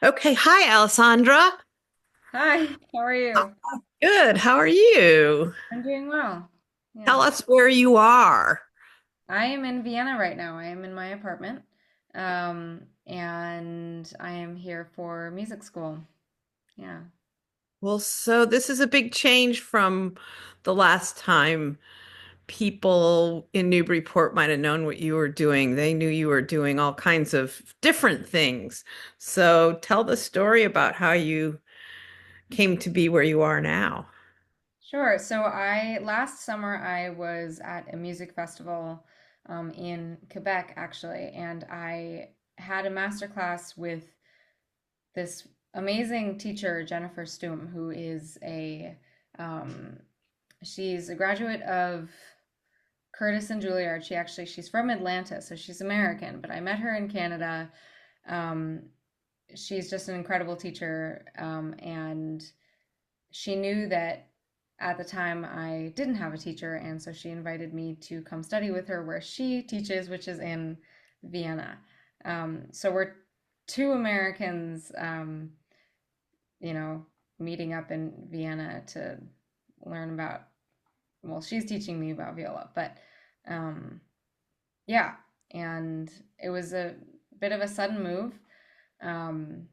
Okay. Hi, Alessandra. Hi, how are you? Good. How are you? I'm doing well. Tell Yeah. us where you are. I am in Vienna right now. I am in my apartment. And I am here for music school. Yeah. Well, so this is a big change from the last time people in Newburyport might have known what you were doing. They knew you were doing all kinds of different things. So tell the story about how you came to be where you are now. Sure. So I last summer I was at a music festival in Quebec actually, and I had a master class with this amazing teacher, Jennifer Stoom, who is a um, she's a graduate of Curtis and Juilliard. She's from Atlanta, so she's American, but I met her in Canada. Um, she's just an incredible teacher, and she knew that at the time I didn't have a teacher, and so she invited me to come study with her where she teaches, which is in Vienna. So we're two Americans, you know, meeting up in Vienna to learn about. Well, she's teaching me about viola, but um, yeah, and it was a bit of a sudden move. Um,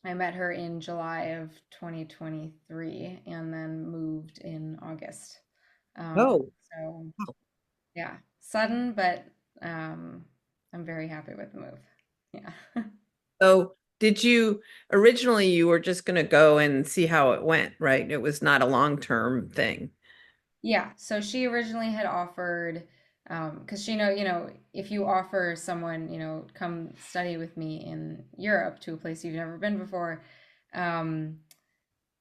I met her in July of 2023 and then moved in August. Oh, So yeah, sudden, but um, I'm very happy with the move. Yeah. so did you originally you were just going to go and see how it went, right? It was not a long-term thing. Yeah, so she originally had offered, because if you offer someone, come study with me in Europe to a place you've never been before, um,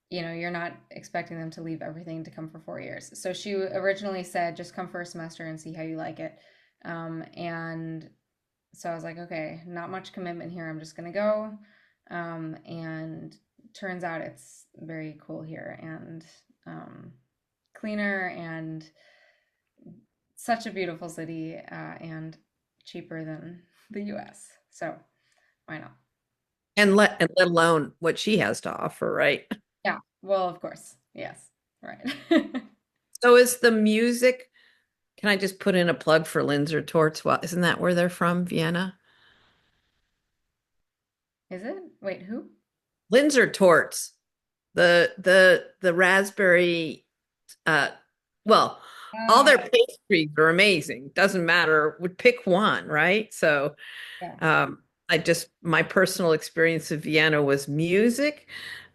you're not expecting them to leave everything to come for 4 years. So she originally said, just come for a semester and see how you like it. And so I was like, okay, not much commitment here. I'm just gonna go. And turns out it's very cool here and cleaner and such a beautiful city and cheaper than the US. So why not? And let alone what she has to offer, right? Yeah. Well, of course. Yes. Right. So is the music, can I just put in a plug for Linzer Torts? Well, isn't that where they're from, Vienna? Is it? Wait, who? Linzer Torts, the raspberry uh well, all their Oh, pastries are amazing. Doesn't matter, would pick one, right? So yes. um I just my personal experience of Vienna was music.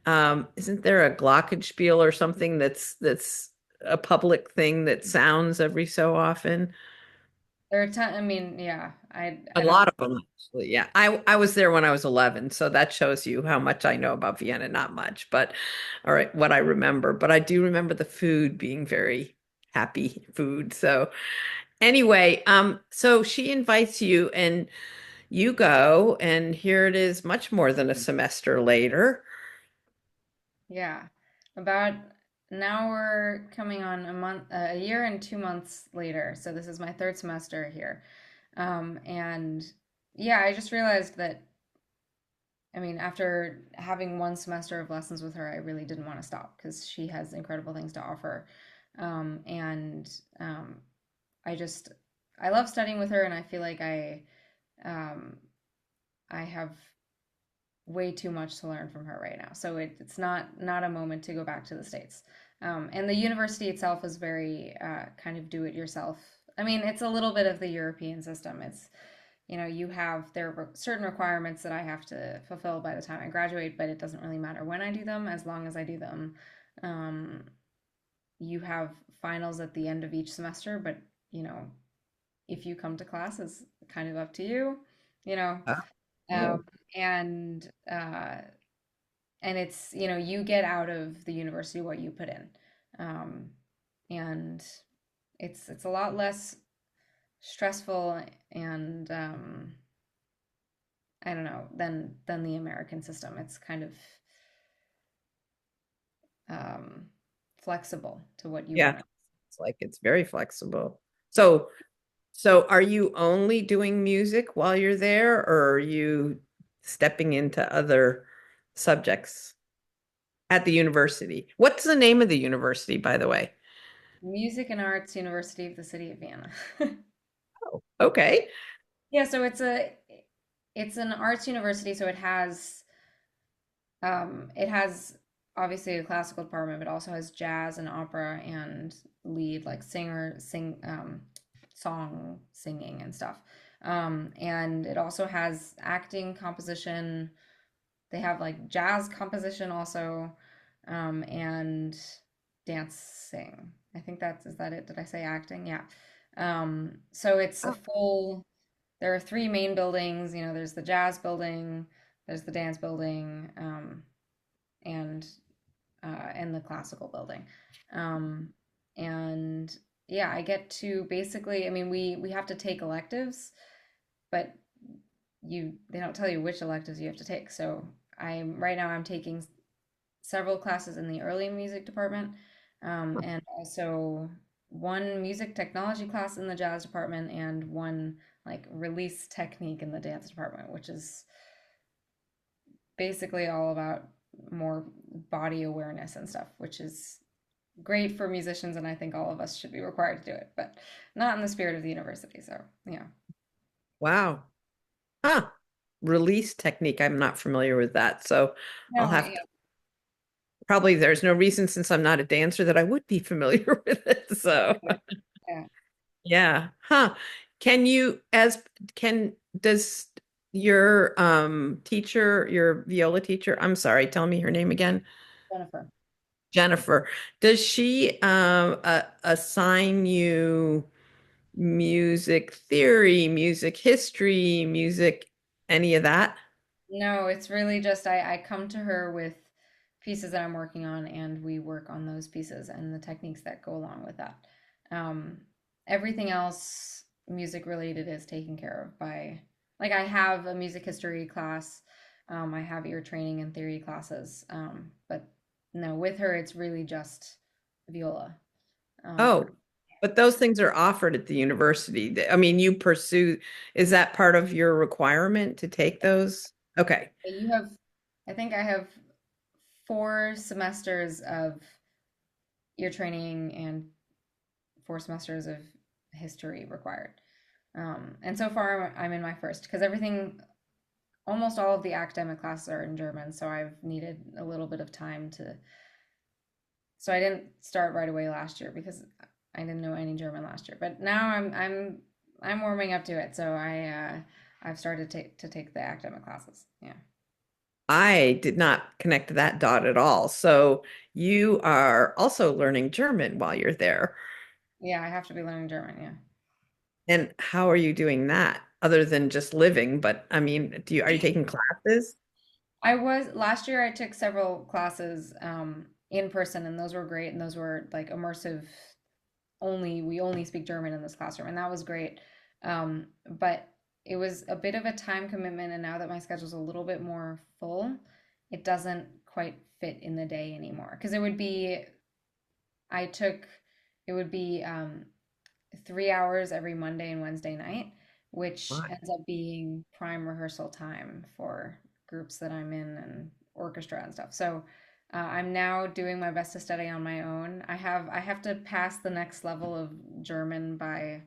Isn't there a glockenspiel or something that's a public thing that sounds every so often? There are a ton. I mean, yeah. A I don't. lot of them, actually. Yeah. I was there when I was 11, so that shows you how much I know about Vienna. Not much, but all right, what I remember. But I do remember the food being very happy food. So anyway, so she invites you and you go, and here it is much more than a semester later. Yeah. About now we're coming on a year and 2 months later. So this is my third semester here. And yeah, I just realized that, I mean, after having one semester of lessons with her, I really didn't want to stop because she has incredible things to offer. And I just, I love studying with her, and I feel like um, I have way too much to learn from her right now. So it's not a moment to go back to the States. And the university itself is very kind of do it yourself. I mean, it's a little bit of the European system. You have there are certain requirements that I have to fulfill by the time I graduate, but it doesn't really matter when I do them as long as I do them. Um, you have finals at the end of each semester, but you know, if you come to class is kind of up to you, you know. Oh. Um, and it's you get out of the university what you put in, um, and it's a lot less stressful and I don't know than the American system. It's kind of um, flexible to what you Yeah. want. It's like it's very flexible. So are you only doing music while you're there, or are you stepping into other? subjects at the university. What's the name of the university, by the way? Music and Arts University of the City of Vienna. Oh, okay. Yeah, so it's an arts university, so it has obviously a classical department, but also has jazz and opera and lead like song singing and stuff. And it also has acting, composition. They have like jazz composition also, and dancing. I think is that it? Did I say acting? Yeah. So it's a Oh, full, there are three main buildings. You know, there's the jazz building, there's the dance building, and and the classical building. Um, and yeah, I get to basically, I mean, we have to take electives, but they don't tell you which electives you have to take. So I'm taking several classes in the early music department, and also one music technology class in the jazz department, and one like release technique in the dance department, which is basically all about more body awareness and stuff, which is great for musicians, and I think all of us should be required to do it, but not in the spirit of the university. So yeah. wow. Huh. Release technique. I'm not familiar with that. So I'll No, have yeah, to probably there's no reason since I'm not a dancer that I would be familiar with it. So yeah, yeah. yeah. Huh. Can you as can does your teacher, your viola teacher, I'm sorry, tell me her name again. Jennifer. Jennifer. Does she assign you music theory, music history, music, any of that? No, it's really just I come to her with pieces that I'm working on, and we work on those pieces and the techniques that go along with that. Um, Everything else music related is taken care of by, like, I have a music history class, I have ear training and theory classes, but no, with her it's really just viola. Oh, Um, but those things are offered at the university. I mean, you pursue, is that part of your requirement to take those? Okay. you have, I think I have 4 semesters of ear training and 4 semesters of history required. And so far, I'm in my first because almost all of the academic classes are in German. So I've needed a little bit of time to. So I didn't start right away last year because I didn't know any German last year. But now I'm warming up to it. So I've started to take the academic classes. Yeah, I did not connect that dot at all. So you are also learning German while you're there. yeah, I have to be learning German. Yeah. And how are you doing that other than just living? But I mean, are you taking classes? I was last year. I took several classes in person, and those were great. And those were like immersive. We only speak German in this classroom, and that was great. But it was a bit of a time commitment, and now that my schedule's a little bit more full, it doesn't quite fit in the day anymore. Because I took, it would be 3 hours every Monday and Wednesday night, which My. ends up being prime rehearsal time for groups that I'm in and orchestra and stuff. So I'm now doing my best to study on my own. I have to pass the next level of German by,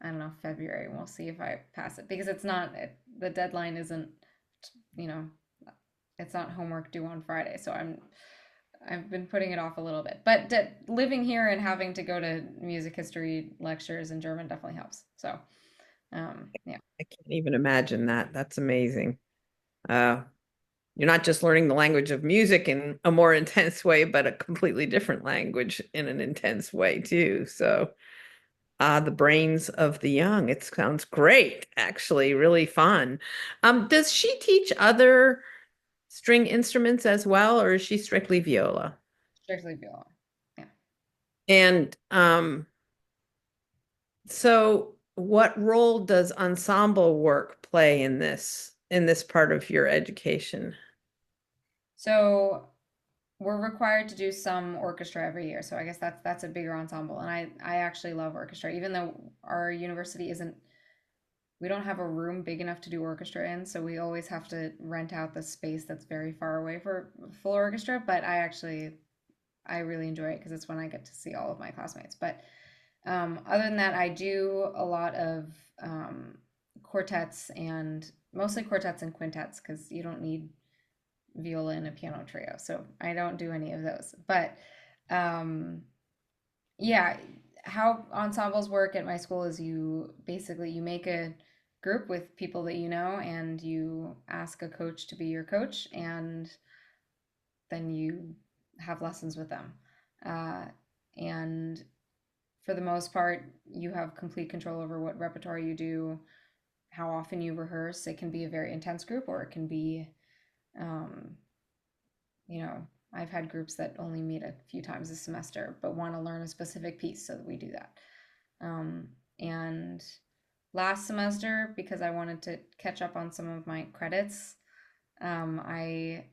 I don't know, February. We'll see if I pass it because the deadline isn't, you know, it's not homework due on Friday. So I've been putting it off a little bit, but living here and having to go to music history lectures in German definitely helps. So, yeah, I can't even imagine that. That's amazing. Uh, you're not just learning the language of music in a more intense way, but a completely different language in an intense way too. So, the brains of the young. It sounds great, actually, really fun. Does she teach other string instruments as well, or is she strictly viola? strictly viola. Yeah. And so what role does ensemble work play in this part of your education? So we're required to do some orchestra every year. So I guess that's a bigger ensemble, and I actually love orchestra, even though our university isn't. we don't have a room big enough to do orchestra in, so we always have to rent out the space that's very far away for full orchestra. But I really enjoy it because it's when I get to see all of my classmates. But other than that, I do a lot of quartets and mostly quartets and quintets because you don't need viola in a piano trio. So I don't do any of those. But um, yeah, how ensembles work at my school is you basically you make a group with people that you know and you ask a coach to be your coach and then you have lessons with them. Uh, and for the most part, you have complete control over what repertoire you do, how often you rehearse. It can be a very intense group, or it can be, um, you know, I've had groups that only meet a few times a semester but want to learn a specific piece, so that we do that. And last semester, because I wanted to catch up on some of my credits, um, I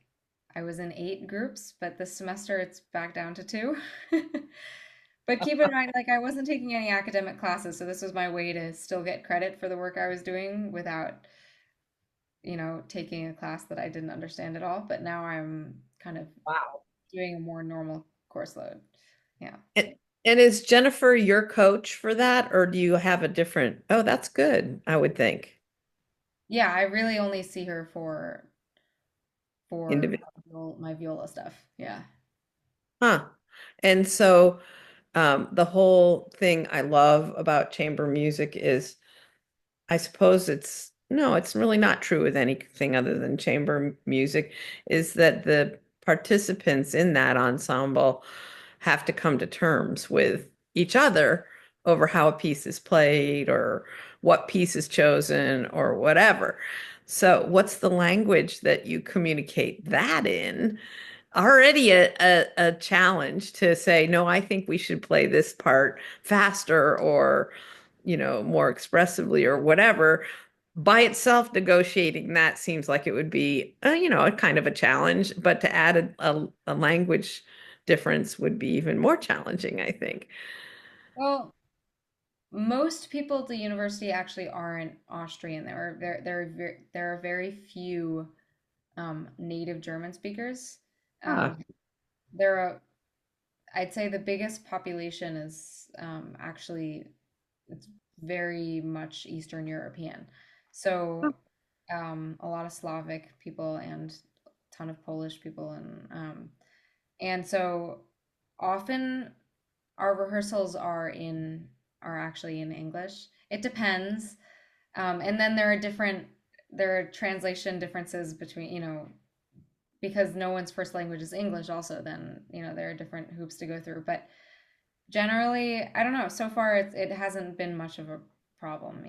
I was in 8 groups, but this semester it's back down to 2. But keep in mind, like I wasn't taking any academic classes, so this was my way to still get credit for the work I was doing without, taking a class that I didn't understand at all. But now I'm kind of Wow. doing a more normal course load. Yeah. And, and is Jennifer your coach for that, or do you have a different? Oh, that's good, I would think. Yeah, I really only see her for Individual. my viola stuff. Yeah. Huh. And so the whole thing I love about chamber music is I suppose it's no, it's really not true with anything other than chamber music, is that the participants in that ensemble have to come to terms with each other over how a piece is played or what piece is chosen or whatever. So, what's the language that you communicate that in? Already a challenge to say, no, I think we should play this part faster or, more expressively or whatever. By itself, negotiating that seems like it would be, a kind of a challenge, but to add a language difference would be even more challenging, I think. Well, most people at the university actually aren't Austrian. There are very few native German speakers. Ah, Um, there are, I'd say the biggest population is actually it's very much Eastern European. So a lot of Slavic people and a ton of Polish people and so often our rehearsals are actually in English. It depends. And then there are translation differences between, because no one's first language is English also, then, there are different hoops to go through. But generally, I don't know. So far, it hasn't been much of a problem.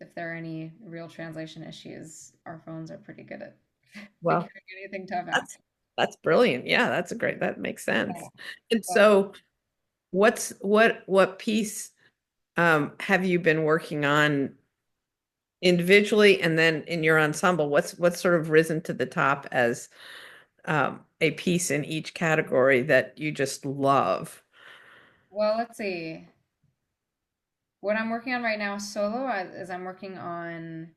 If there are any real translation issues, our phones are pretty good at well, figuring anything tough out. that's brilliant. Yeah, that's a great, that makes Yeah. sense. And But so what piece have you been working on individually and then in your ensemble? What's sort of risen to the top as a piece in each category that you just love? well, let's see. What I'm working on right now solo is I'm working on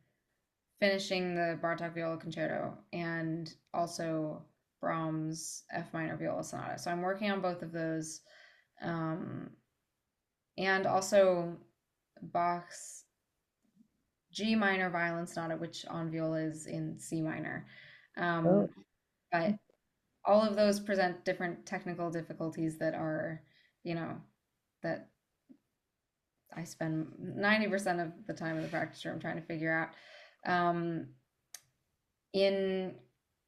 finishing the Bartok Viola Concerto and also Brahms F minor Viola Sonata. So I'm working on both of those, um, and also Bach's G minor Violin Sonata, which on viola is in C minor. Oh, Um, but all of those present different technical difficulties that are, you know, that I spend 90% of the time in the practice room trying to figure out. In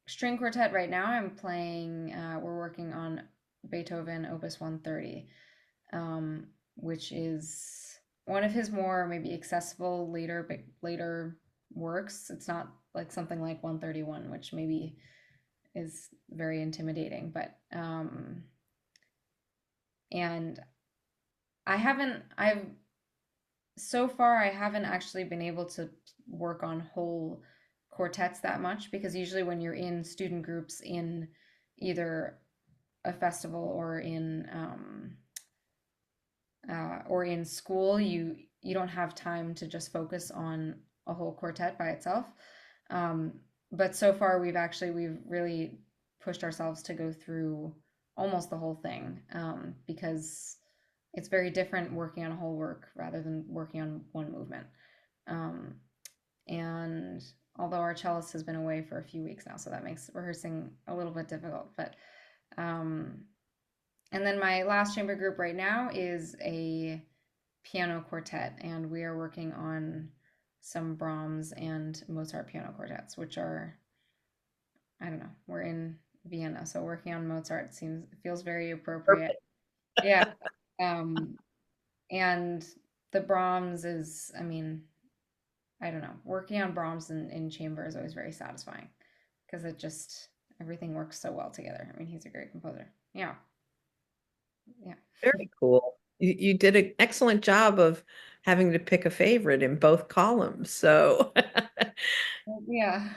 string quartet right now, we're working on Beethoven Opus 130, which is one of his more maybe accessible later works. It's not like something like 131, which maybe is very intimidating, but and I've so far I haven't actually been able to work on whole quartets that much because usually when you're in student groups in either a festival or in school, you don't have time to just focus on a whole quartet by itself. Um, but so far we've really pushed ourselves to go through almost the whole thing, because it's very different working on a whole work rather than working on one movement. Um, and although our cellist has been away for a few weeks now, so that makes rehearsing a little bit difficult. But um, and then my last chamber group right now is a piano quartet, and we are working on some Brahms and Mozart piano quartets, which are, I don't know, we're in Vienna, so working on Mozart feels very appropriate. Perfect. Yeah. Um, and the Brahms is, I mean, I don't know, working on Brahms in chamber is always very satisfying because it just everything works so well together. I mean, he's a great composer. Yeah. Yeah. Very cool. You did an excellent job of having to pick a favorite in both columns. So Yeah.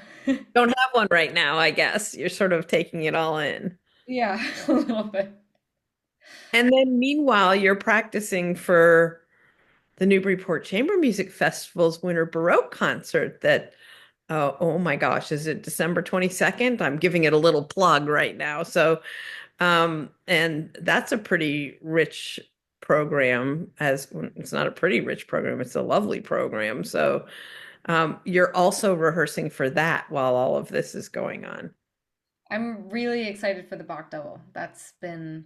don't have one right now, I guess. You're sort of taking it all in. Yeah, a little bit. And then meanwhile, you're practicing for the Newburyport Chamber Music Festival's Winter Baroque concert that, oh my gosh, is it December 22nd? I'm giving it a little plug right now. So, and that's a pretty rich program, as it's not a pretty rich program, it's a lovely program. So, you're also rehearsing for that while all of this is going on. I'm really excited for the Bach double. That's been,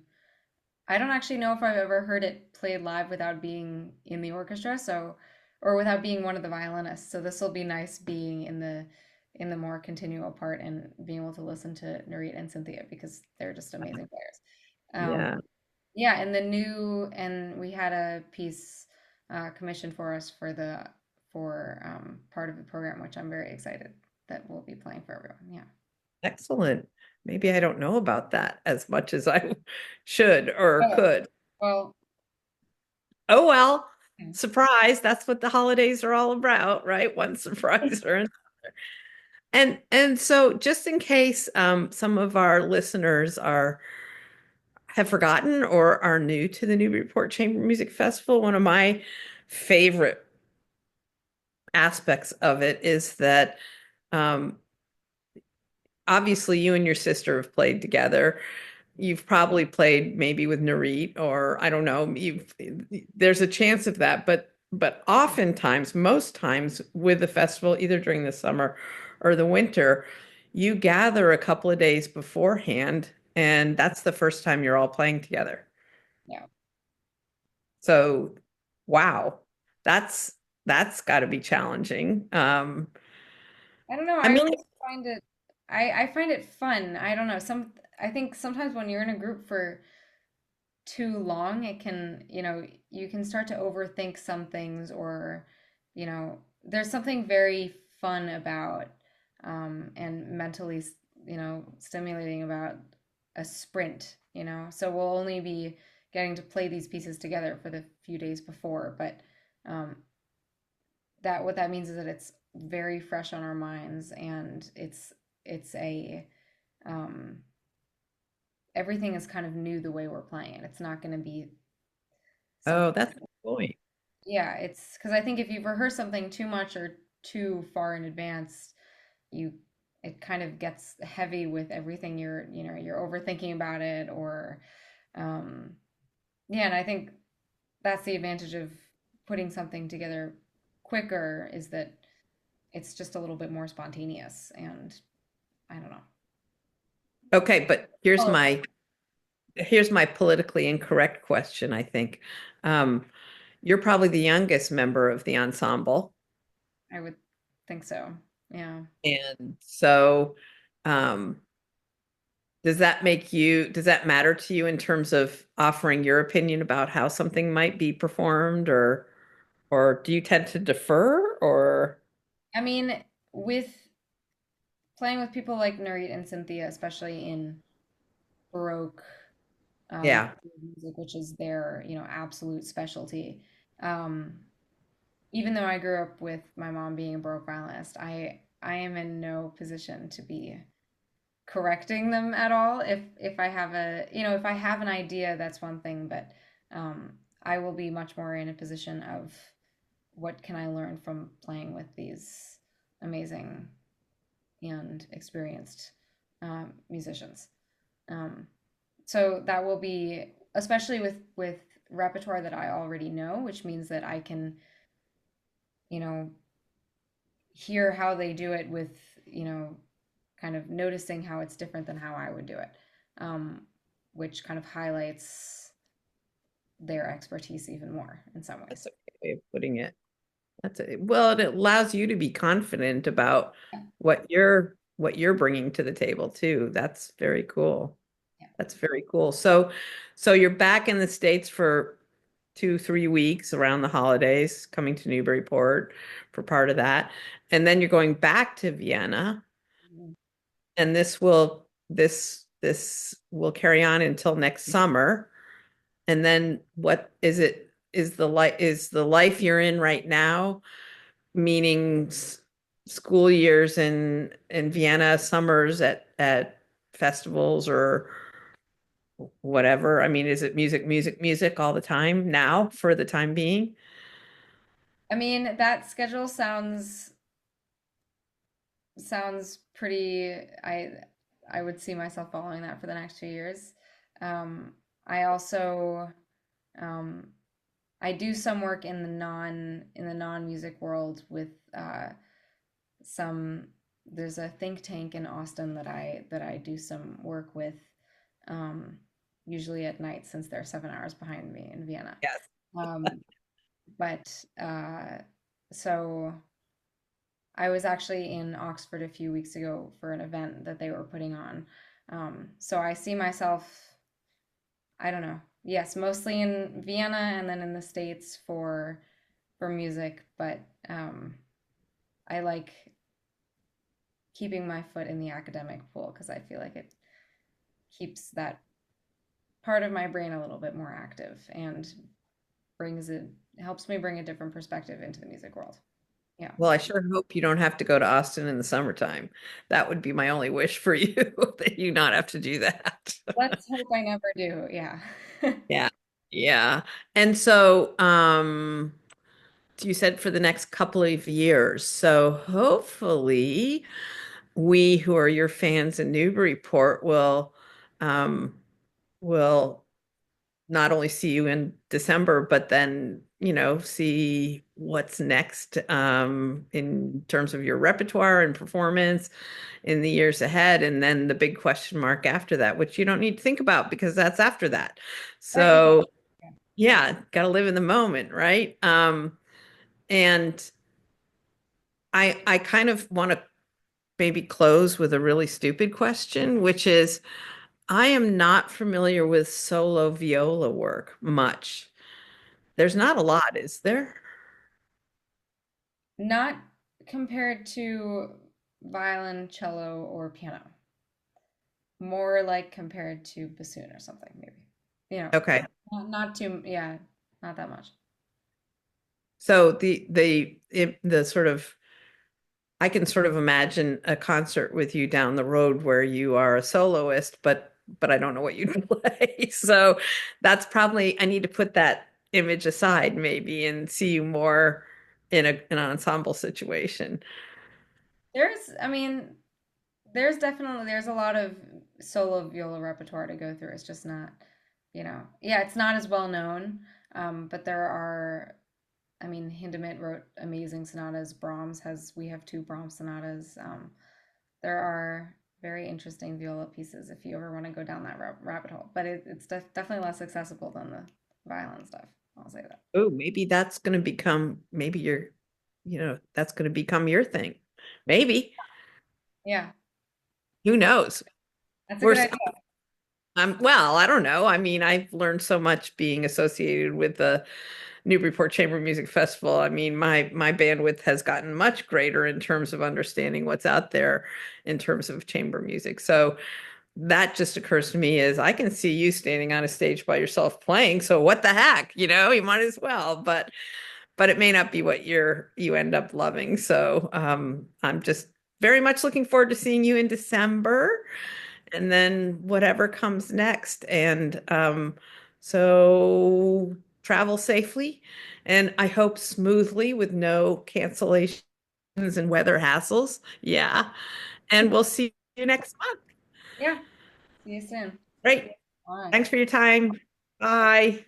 I don't actually know if I've ever heard it played live without being in the orchestra, so, or without being one of the violinists. So this will be nice being in the more continual part and being able to listen to Nurit and Cynthia because they're just amazing players. Yeah, Yeah, and we had a piece commissioned for us for part of the program, which I'm very excited that we'll be playing for everyone. Yeah. excellent. Maybe I don't know about that as much as I should or Oh, could. well, Oh well, yeah. surprise. That's what the holidays are all about, right? One surprise or another. And so just in case some of our listeners are have forgotten or are new to the Newburyport Chamber Music Festival, one of my favorite aspects of it is that um, obviously you and your sister have played together. You've probably played maybe with Narit or I don't know, you've there's a chance of that, but oftentimes, most times with the festival, either during the summer or the winter, you gather a couple of days beforehand, and that's the first time you're all playing together. Yeah. So, wow, that's that's got to be challenging. I don't know. I I mean, always find it I find it fun. I don't know. I think sometimes when you're in a group for too long, it can, you can start to overthink some things or, there's something very fun about and mentally, stimulating about a sprint, So we'll only be getting to play these pieces together for the few days before, but um, that what that means is that it's very fresh on our minds and it's a um, everything is kind of new the way we're playing it. It's not going to be oh, something. that's a good point. Yeah, it's because I think if you've rehearsed something too much or too far in advance, you it kind of gets heavy with everything you're overthinking about it or um yeah, and I think that's the advantage of putting something together quicker is that it's just a little bit more spontaneous and I don't know. Okay, but Oh, here's my politically incorrect question, I think. Um, you're probably the youngest member of the ensemble. I would think so. Yeah. And so, um, does that matter to you in terms of offering your opinion about how something might be performed or do you tend to defer or, I mean, with playing with people like Nurit and Cynthia, especially in Baroque yeah. music, which is their, absolute specialty. Um, Even though I grew up with my mom being a Baroque violinist, I am in no position to be correcting them at all. If I have if I have an idea, that's one thing, but I will be much more in a position of what can I learn from playing with these amazing and experienced musicians. Um, so that will be, especially with repertoire that I already know, which means that I can, you know, hear how they do it with, you know, kind of noticing how it's different than how I would do it, um, which kind of highlights their expertise even more in some That's ways. a great way of putting it. Well, it allows you to be confident about Yeah, what you're bringing to the table too. That's very cool. yeah. That's very cool. So you're back in the States for 2, 3 weeks around the holidays, coming to Newburyport for part of that. And then you're going back to Vienna, Mhm. and this will carry on until next summer. And then what is it? Is the life you're in right now, meaning school years in Vienna, summers at festivals or whatever? I mean, is it music, music, music all the time now for the time being? I mean, that schedule sounds pretty. I would see myself following that for the next 2 years. Um, I also um, I do some work in the non-music world with some. There's a think tank in Austin that I do some work with, um, usually at night since they're 7 hours behind me in Vienna. Yes. Um, but so I was actually in Oxford a few weeks ago for an event that they were putting on. So I see myself, I don't know, yes, mostly in Vienna and then in the States for music, but I like keeping my foot in the academic pool because I feel like it keeps that part of my brain a little bit more active and brings it helps me bring a different perspective into the music world. Yeah. Well, I sure hope you don't have to go to Austin in the summertime. That would be my only wish for you, that you not have to do that. Let's hope I never do. Yeah. Yeah. Yeah. And so, you said for the next couple of years. So hopefully we who are your fans in Newburyport um will not only see you in December, but then, see what's next in terms of your repertoire and performance in the years ahead. And then the big question mark after that, which you don't need to think about because that's after that. Right, exactly. So yeah, got to live in the moment, right? And I kind of want to maybe close with a really stupid question, which is I am not familiar with solo viola work much. There's not a lot, is there? Not compared to violin, cello, or piano. More like compared to bassoon or something, maybe. You know, Okay. not too, yeah, not that much. So the sort of I can sort of imagine a concert with you down the road where you are a soloist, but I don't know what you play. So that's probably I need to put that image aside maybe and see you more in an ensemble situation. I mean, there's a lot of solo viola repertoire to go through. It's just not, yeah, it's not as well known. But there are, I mean, Hindemith wrote amazing sonatas. We have two Brahms sonatas. There are very interesting viola pieces if you ever want to go down that rabbit hole. But it's definitely less accessible than the violin stuff. I'll say that. Oh, maybe that's going to become maybe that's going to become your thing. Maybe. Yeah, Who knows? that's a We're good idea. well, I don't know. I mean, I've learned so much being associated with the Newburyport Chamber Music Festival. I mean, my bandwidth has gotten much greater in terms of understanding what's out there in terms of chamber music. So that just occurs to me is I can see you standing on a stage by yourself playing. So what the heck, you might as well. But it may not be what you end up loving. So I'm just very much looking forward to seeing you in December and then whatever comes next. And so travel safely, and I hope smoothly with no cancellations and weather hassles. Yeah. And we'll see you next month. Yeah. See you soon. Great. Bye. Thanks for your time. Bye.